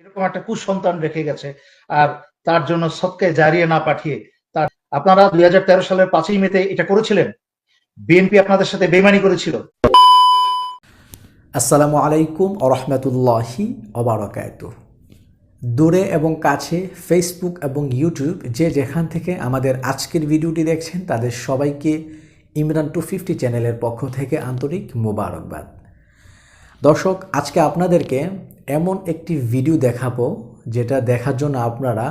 এরকম একটা কুসন্তান রেখে গেছে। আর তার জন্য সদকায়ে জারিয়া না পাঠিয়ে তার আপনারা 2013 সালের 5ই মেতে এটা করেছিলেন। বিএনপি আপনাদের সাথে বেইমানি করেছিল। আসসালামু আলাইকুম আরহামতুল্লাহি ওবারাকাতুহু। দূরে এবং কাছে ফেসবুক এবং ইউটিউব যে যেখান থেকে আমাদের আজকের ভিডিওটি দেখছেন তাদের সবাইকে ইমরান 250 চ্যানেলের পক্ষ থেকে আন্তরিক মোবারকবাদ। দর্শক, আজকে আপনাদেরকে এমন একটি ভিডিও দেখাবো যেটা দেখার জন্য আপনারা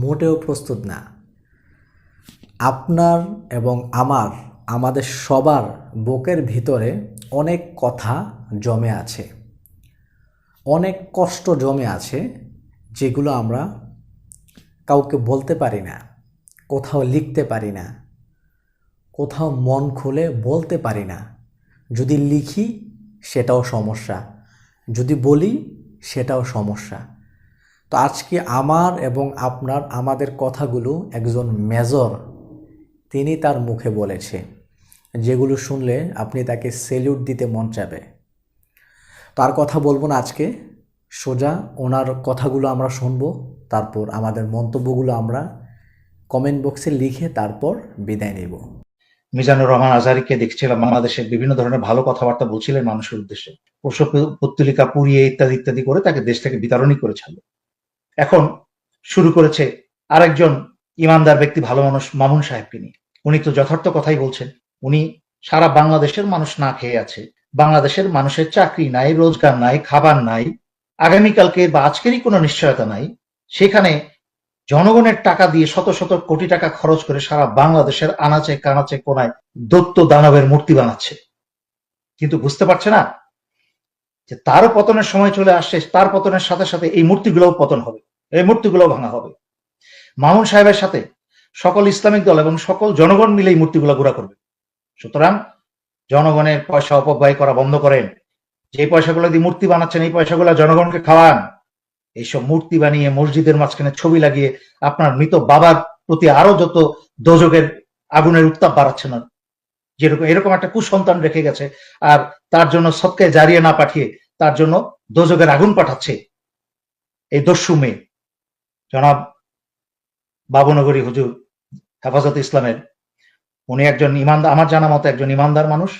মোটেও প্রস্তুত না। আপনার এবং আমাদের সবার বুকের ভিতরে অনেক কথা জমে আছে, অনেক কষ্ট জমে আছে, যেগুলো আমরা কাউকে বলতে পারি না, কোথাও লিখতে পারি না, কোথাও মন খুলে বলতে পারি না। যদি লিখি সেটাও সমস্যা, যদি বলি সেটাও সমস্যা। তো আজকে আমার এবং আমাদের কথাগুলো একজন মেজর তিনি তার মুখে বলেছে, যেগুলো শুনলে আপনি তাকে সেলিউট দিতে মন চাবে। তার কথা বলবো না আজকে, সোজা ওনার কথাগুলো আমরা শুনবো, তারপর আমাদের মন্তব্যগুলো আমরা কমেন্ট বক্সে লিখে তারপর বিদায় নেব। মিজানুর রহমান আজহারীকে দেখছিলাম বাংলাদেশের বিভিন্ন ধরনের ভালো কথাবার্তা বলছিলেন মানুষের উদ্দেশ্যে, পোষ্য পত্রিকা পুড়িয়ে ইত্যাদি ইত্যাদি করে তাকে দেশ থেকে বিতাড়নই করে ছাড়লো। এখন শুরু করেছে আরেকজন ইমানদার ব্যক্তি, ভালো মানুষ, মামুন সাহেবকে নিয়ে। উনি তো যথার্থ কথাই বলছেন। উনি সারা বাংলাদেশের মানুষ না খেয়ে আছে, বাংলাদেশের মানুষের চাকরি নাই, রোজগার নাই, খাবার নাই, আগামীকালকে বা আজকেরই কোনো নিশ্চয়তা নাই। সেখানে জনগণের টাকা দিয়ে শত শত কোটি টাকা খরচ করে সারা বাংলাদেশের আনাচে কানাচে কোনায় দৈত্য দানবের মূর্তি বানাচ্ছে। কিন্তু বুঝতে পারছে না যে তারও পতনের সময় চলে আসছে, তার পতনের সাথে সাথে এই মূর্তিগুলোও পতন হবে, এই মূর্তিগুলো ভাঙা হবে। মামুন সাহেবের সাথে সকল ইসলামিক দল এবং সকল জনগণ মিলে এই মূর্তিগুলো গুঁড়া করবে। সুতরাং জনগণের পয়সা অপব্যয় করা বন্ধ করেন। যে পয়সাগুলো দিয়ে মূর্তি বানাচ্ছেন এই পয়সাগুলো জনগণকে খাওয়ান। এইসব মূর্তি বানিয়ে মসজিদের মাঝখানে ছবি লাগিয়ে আপনার মৃত বাবার প্রতি আরো যত দোজকের আগুনের উত্তাপ বাড়াচ্ছে না, যেরকম এরকম একটা কুসন্তান রেখে গেছে। আর তার জন্য সদকায়ে জারিয়া না পাঠিয়ে তার জন্য দোজকের আগুন পাঠাচ্ছে এই দস্যু মেয়ে জনাব বাবুনগরী হুজুর হেফাজত ইসলামের। উনি একজন ইমানদার, আমার জানা মতো একজন ইমানদার মানুষ,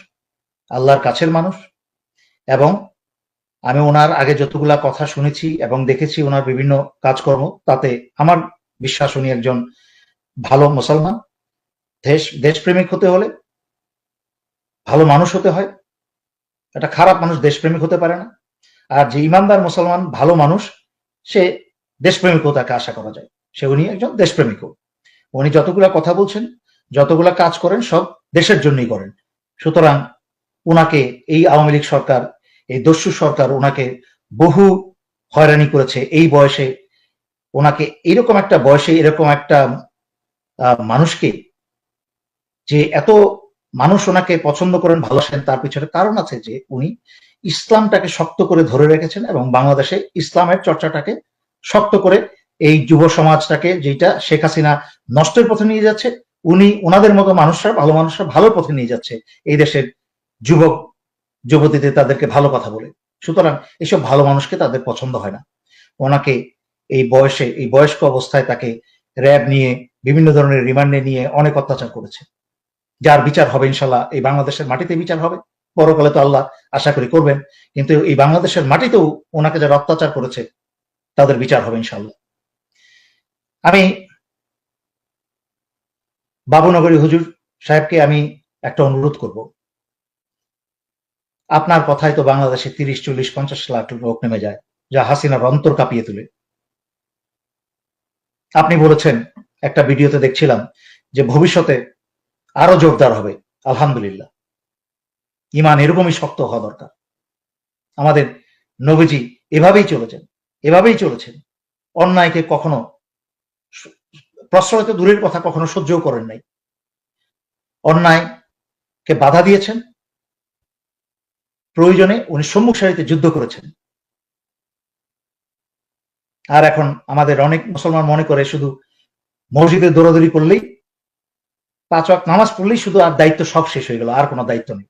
আল্লাহর কাছের মানুষ। এবং আমি ওনার আগে যতগুলা কথা শুনেছি এবং দেখেছি ওনার বিভিন্ন কাজকর্ম, তাতে আমার বিশ্বাস উনি একজন ভালো মুসলমান। দেশপ্রেমিক হতে হলে ভালো মানুষ হতে হয়। একটা খারাপ মানুষ দেশপ্রেমিক হতে পারে না। আর যে ইমানদার মুসলমান ভালো মানুষ, সে দেশপ্রেমিকও তাকে আশা করা যায়। উনি একজন দেশপ্রেমিকও। উনি যতগুলা কথা বলছেন, যতগুলা কাজ করেন, সব দেশের জন্যই করেন। সুতরাং উনাকে এই আওয়ামী লীগ সরকার, এই দস্যু সরকার ওনাকে বহু হয়রানি করেছে। এই বয়সে ওনাকে, এরকম একটা বয়সে এরকম একটা মানুষকে, যে এত মানুষ ওনাকে পছন্দ করেন, ভালোবাসেন, তার পিছনে কারণ আছে যে উনি ইসলামটাকে শক্ত করে ধরে রেখেছেন এবং বাংলাদেশে ইসলামের চর্চাটাকে শক্ত করে এই যুব সমাজটাকে, যেটা শেখ হাসিনা নষ্টের পথে নিয়ে যাচ্ছে, উনি ওনাদের মতো মানুষরা, ভালো মানুষরা ভালোর পথে নিয়ে যাচ্ছে এই দেশের যুবক যুবতীদের, তাদেরকে ভালো কথা বলে। সুতরাং এসব ভালো মানুষকে তাদের পছন্দ হয় না। ওনাকে এই বয়সে, এই বয়স্ক অবস্থায় তাকে র্যাব নিয়ে, বিভিন্ন ধরনের রিমান্ডে নিয়ে অনেক অত্যাচার করেছে, যার বিচার হবে ইনশাল্লাহ এই বাংলাদেশের মাটিতে বিচার হবে। পরকালে তো আল্লাহ আশা করি করবেন, কিন্তু এই বাংলাদেশের মাটিতেও ওনাকে যারা অত্যাচার করেছে তাদের বিচার হবে ইনশাল্লাহ। আমি বাবুনগরী হুজুর সাহেবকে আমি একটা অনুরোধ করব। আপনার কথায় তো বাংলাদেশে 30, 40, 50 লাখ লোক নেমে যায়, যা হাসিনার অন্তর কাঁপিয়ে তোলে। আপনি বলেছেন একটা ভিডিওতে দেখছিলাম যে ভবিষ্যতে আরো জোরদার হবে। আলহামদুলিল্লাহ, ইমান এরকমই শক্ত হওয়া দরকার। আমাদের নবীজি এভাবেই চলেছেন, এভাবেই চলেছেন। অন্যায়কে কখনো প্রশ্রয় তো দূরের কথা, কখনো সহ্যও করেন নাই। অন্যায়কে বাধা দিয়েছেন, প্রয়োজনে উনি সম্মুখ সারিতে যুদ্ধ করেছেন। আর এখন আমাদের অনেক মুসলমান মনে করে শুধু মসজিদে দৌড়াদৌড়ি করলেই, 5 ওয়াক্ত নামাজ পড়লেই শুধু আর দায়িত্ব সব শেষ হয়ে গেল, আর কোনো দায়িত্ব নেই।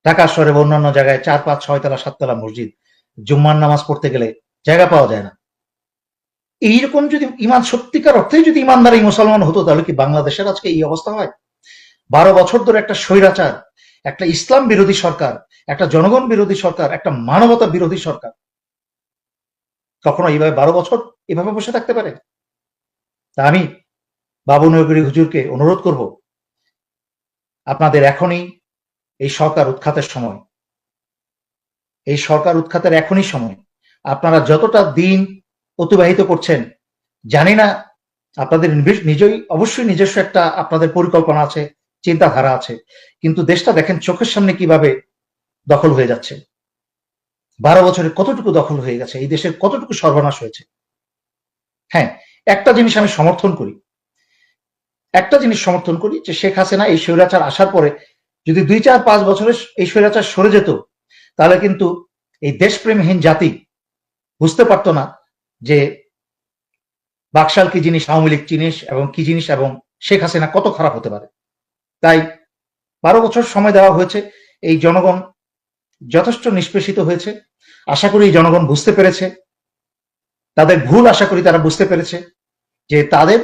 ঢাকা শহরে বা অন্যান্য জায়গায় 4, 5, 6 তলা 7 তলা মসজিদ, জুম্মার নামাজ পড়তে গেলে জায়গা পাওয়া যায় না। এইরকম যদি ইমান সত্যিকার অর্থে যদি ইমানদারি মুসলমান হতো, তাহলে কি বাংলাদেশের আজকে এই অবস্থা হয়? 12 বছর ধরে একটা স্বৈরাচার, একটা ইসলাম বিরোধী সরকার, একটা জনগণ বিরোধী সরকার, একটা মানবতা বিরোধী সরকার কখনো এইভাবে 12 বছর এভাবে বসে থাকতে পারে? তা আমি বাবু নগরী হুজুরকে অনুরোধ করব, আপনাদের এখনই এই সরকার উৎখাতের সময়, এই সরকার উৎখাতের এখনই সময়। আপনারা যতটা দিন অতিবাহিত করছেন, জানি না আপনাদের নিজেই অবশ্যই নিজস্ব একটা আপনাদের পরিকল্পনা আছে, চিন্তাধারা আছে, কিন্তু দেশটা দেখেন চোখের সামনে কিভাবে দখল হয়ে যাচ্ছে। 12 বছরে কতটুকু দখল হয়ে গেছে, এই দেশের কতটুকু সর্বনাশ হয়েছে। হ্যাঁ, একটা জিনিস আমি সমর্থন করি, যে শেখ হাসিনা এই স্বৈরাচার আসার পরে যদি 2, 4, 5 বছরে এই স্বৈরাচার সরে যেত, তাহলে কিন্তু এই দেশপ্রেমহীন জাতি বুঝতে পারতো না যে বাকশাল কি জিনিস, আওয়ামী লীগ জিনিস এবং কি জিনিস, এবং শেখ হাসিনা কত খারাপ হতে পারে। তাই 12 বছর সময় দেওয়া হয়েছে, এই জনগণ যথেষ্ট নিষ্পেষিত হয়েছে। আশা করি এই জনগণ বুঝতে পেরেছে তাদের ভুল, আশা করি তারা বুঝতে পেরেছে যে তাদের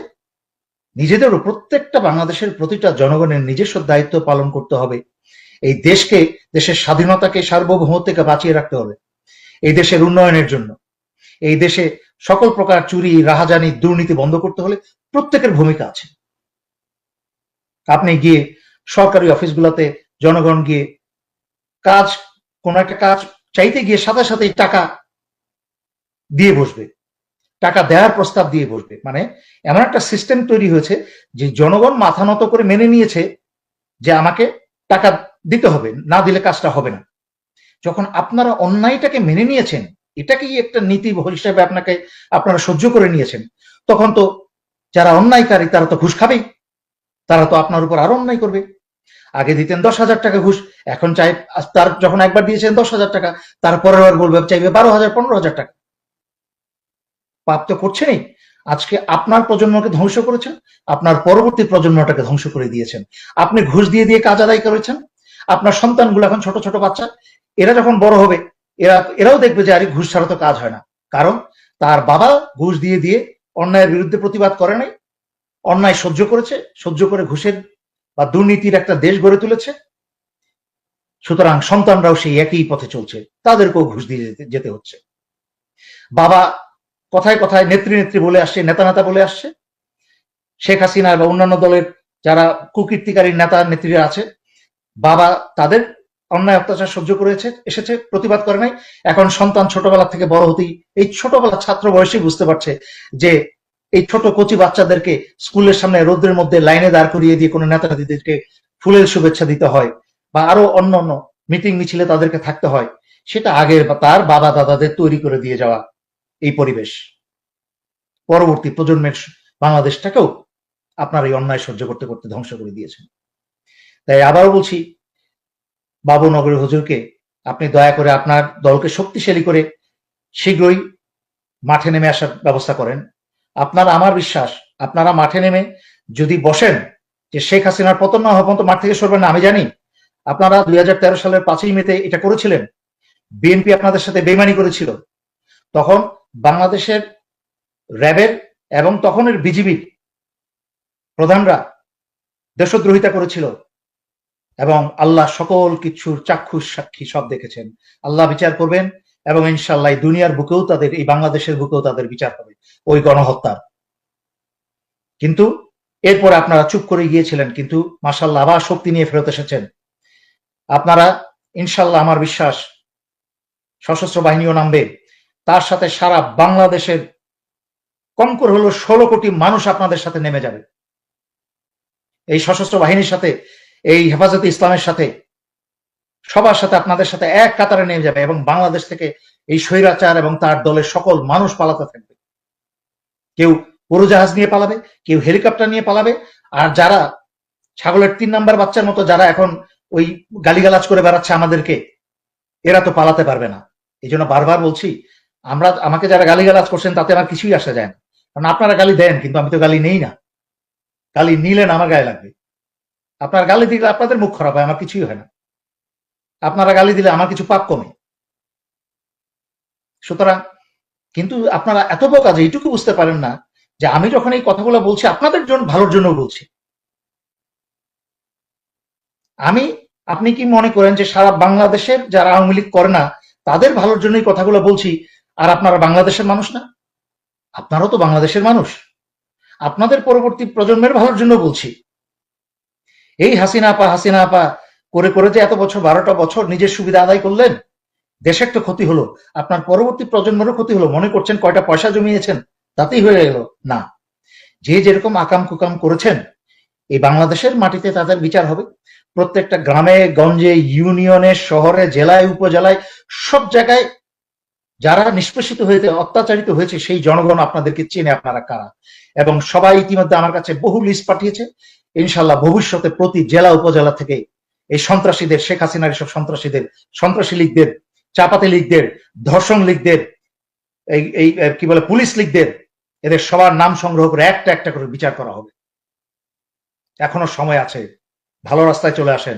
নিজেদেরও প্রত্যেকটা বাংলাদেশের প্রতিটা জনগণের নিজস্ব দায়িত্ব পালন করতে হবে। এই দেশকে, দেশের স্বাধীনতাকে, সার্বভৌমত্বকে বাঁচিয়ে রাখতে হবে এই দেশের উন্নয়নের জন্য। এই দেশে সকল প্রকার চুরি, রাহাজানি, দুর্নীতি বন্ধ করতে হলে প্রত্যেকের ভূমিকা আছে। আপনি গিয়ে সরকারি অফিসগুলোতে জনগণ গিয়ে কাজ, কোন একটা কাজ চাইতে গিয়ে সাথে সাথে টাকা দিয়ে বসবে, টাকা দেওয়ার প্রস্তাব দিয়ে বসবে। মানে এমন একটা সিস্টেম তৈরি হয়েছে যে জনগণ মাথা নত করে মেনে নিয়েছে যে আমাকে টাকা দিতে হবে, না দিলে কাজটা হবে না। যখন আপনারা অন্যায়টাকে মেনে নিয়েছেন, এটাকেই একটা নীতি হিসেবে আপনারা সহ্য করে নিয়েছেন, তখন তো যারা অন্যায়কারী তারা তো ঘুষ খাবেই, তারা তো আপনার উপর আরো অন্যায় করবে। আগে দিতেন 10,000 টাকা ঘুষ, এখন চাই, তার যখন একবার দিয়েছেন 10,000 টাকা, তারপরের বার বলবে চাইবে 12,000, 15,000 টাকা। পাপ তো করছেনই। আজকে আপনার প্রজন্মকে ধ্বংস করেছেন, আপনার পরবর্তী প্রজন্মটাকে ধ্বংস করে দিয়েছেন। আপনি ঘুষ দিয়ে দিয়ে কাজ আদায় করেছেন। আপনার সন্তানগুলো এখন ছোট ছোট বাচ্চা, এরা যখন বড় হবে এরাও দেখবে যে আরে ঘুষ ছাড়া তো কাজ হয় না। কারণ তার বাবা ঘুষ দিয়ে দিয়ে অন্যায়ের বিরুদ্ধে প্রতিবাদ করে নাই, অন্যায় সহ্য করেছে, সহ্য করে ঘুষের বা দুর্নীতির একটা দেশ গড়ে তুলেছে। সুতরাং সন্তানরাও সেই একই পথে চলছে, তাদেরকেও ঘুষ দিয়ে যেতে হচ্ছে। বাবা কথায় কথায় নেত্রী বলে আসছে, নেতা বলে আসছে। শেখ হাসিনা বা অন্যান্য দলের যারা কুকীর্তিকারী নেতা নেত্রীরা আছে, বাবা তাদের অন্যায় অত্যাচার সহ্য করেছে, এসেছে, প্রতিবাদ করে নাই। এখন সন্তান ছোটবেলা থেকে বড় হতেই, এই ছোটবেলা ছাত্র বয়সেই বুঝতে পারছে যে এই ছোট কচি বাচ্চাদেরকে স্কুলের সামনে রোদ্রের মধ্যে লাইনে দাঁড় করিয়ে দিয়ে কোনো নেতা নেত্রীদেরকে ফুলের শুভেচ্ছা দিতে হয়, বা আরো অন্য অন্য মিটিং মিছিলে তাদেরকে থাকতে হয়। সেটা আগের বা তার বাবা দাদাদের তৈরি করে দিয়ে যাওয়া এই পরিবেশ। পরবর্তী প্রজন্মের বাংলাদেশটাকেও আপনার এই অন্যায় সহ্য করতে করতে ধ্বংস করে দিয়েছেন। তাই আবারও বলছি, বাবু নগরী হুজুরকে আপনি দয়া করে আপনার দলকে শক্তিশালী করে শীঘ্রই মাঠে নেমে আসার ব্যবস্থা করেন। আমার বিশ্বাস, আপনারা মাঠে নেমে যদি বসেন, যে শেখ হাসিনার পতন না হওয়া পর্যন্ত মাঠ থেকে সরবেন না। আমি জানি আপনারা 2013 সালের 5ই মেতে এটা করেছিলেন, বিএনপি আপনাদের সাথে বেইমানি করেছিল। তখন বাংলাদেশের র্যাবের এবং তখনের বিজিবির প্রধানরা দেশদ্রোহিতা করেছিল, এবং আল্লাহ সকল কিছুর চাক্ষুষ সাক্ষী, সব দেখেছেন। আল্লাহ বিচার করবেন, এবং ইনশাআল্লাহ দুনিয়ার বুকেও তাদের, এই বাংলাদেশের বুকেও তাদের বিচার হবে ওই গণহত্যার। কিন্তু এরপর আপনারা চুপ করে গিয়েছিলেন, কিন্তু মাশাআল্লাহ আবার শক্তি নিয়ে ফেরত এসেছেন। আপনারা ইনশাআল্লাহ, আমার বিশ্বাস, সশস্ত্র বাহিনীও নামবে, তার সাথে সারা বাংলাদেশের কম করে হলো 16 কোটি মানুষ আপনাদের সাথে নেমে যাবে। এই সশস্ত্র বাহিনীর সাথে, এই হেফাজতে ইসলামের সাথে, সবার সাথে আপনাদের সাথে এক কাতারে নেমে যাবে, এবং বাংলাদেশ থেকে এই স্বৈরাচার এবং তার দলের সকল মানুষ পালাতে থাকবে। কেউ উড়োজাহাজ নিয়ে পালাবে, কেউ হেলিকপ্টার নিয়ে পালাবে, আর যারা ছাগলের 3 নাম্বার বাচ্চার মতো যারা এখন ওই গালিগালাজ করে বেড়াচ্ছে আমাদেরকে, এরা তো পালাতে পারবে না। এই জন্য বারবার বলছি, আমাকে যারা গালিগালাজ করছেন তাতে আমার কিছুই আসা যায় না, কারণ আপনারা গালি দেন, কিন্তু আমি তো গালি নেই না। গালি নিলেন আমার গায়ে লাগবে। আপনার গালি দিলে আপনাদের মুখ খারাপ হয়, আমার কিছুই হয় না। আপনারা গালি দিলে আমার কিছু পাপ কমে। সুতরাং কিন্তু আপনারা এত বোকা যে এইটুকু বুঝতে পারেন না যে আমি যখন এই কথাগুলো বলছি আপনাদের জন্য ভালোর জন্য বলছি। আপনি কি মনে করেন যে সারা বাংলাদেশের যারা আওয়ামী লীগ করে না তাদের ভালোর জন্যই কথাগুলো বলছি, আর আপনারা বাংলাদেশের মানুষ না? আপনারাও তো বাংলাদেশের মানুষ, আপনাদের পরবর্তী প্রজন্মের ভালোর জন্য বলছি। এই হাসিনা আপা করে করে যে এত বছর 12টা বছর নিজের সুবিধা আদায় করলেন, দেশের তো ক্ষতি হলো, আপনার পরবর্তী প্রজন্মেরও ক্ষতি হলো। মনে করছেন কয়টা পয়সা জমিয়েছেন তাতেই হয়ে গেল? না, যে যেরকম আকাম কুকাম করেছেন এই বাংলাদেশের মাটিতে তাদের বিচার হবে। প্রত্যেকটা গ্রামে গঞ্জে ইউনিয়নে শহরে জেলায় উপজেলায় সব জায়গায় যারা নিষ্পেষিত হয়েছে অত্যাচারিত হয়েছে সেই জনগণ আপনাদেরকে চেনে আপনারা কারা, এবং সবাই ইতিমধ্যে আমার কাছে বহু লিস্ট পাঠিয়েছে। ইনশাল্লাহ ভবিষ্যতে প্রতি জেলা উপজেলা থেকে এই সন্ত্রাসীদের, শেখ হাসিনার এসব সন্ত্রাসীদের, সন্ত্রাসী লীগদের, চাপাতি লীগদের, ধর্ষণ লীগদের, এই কি বলে পুলিশ লীগদের, এদের সবার নাম সংগ্রহ করে একটা একটা করে বিচার করা হবে। এখনো সময় আছে, ভালো রাস্তায় চলে আসেন।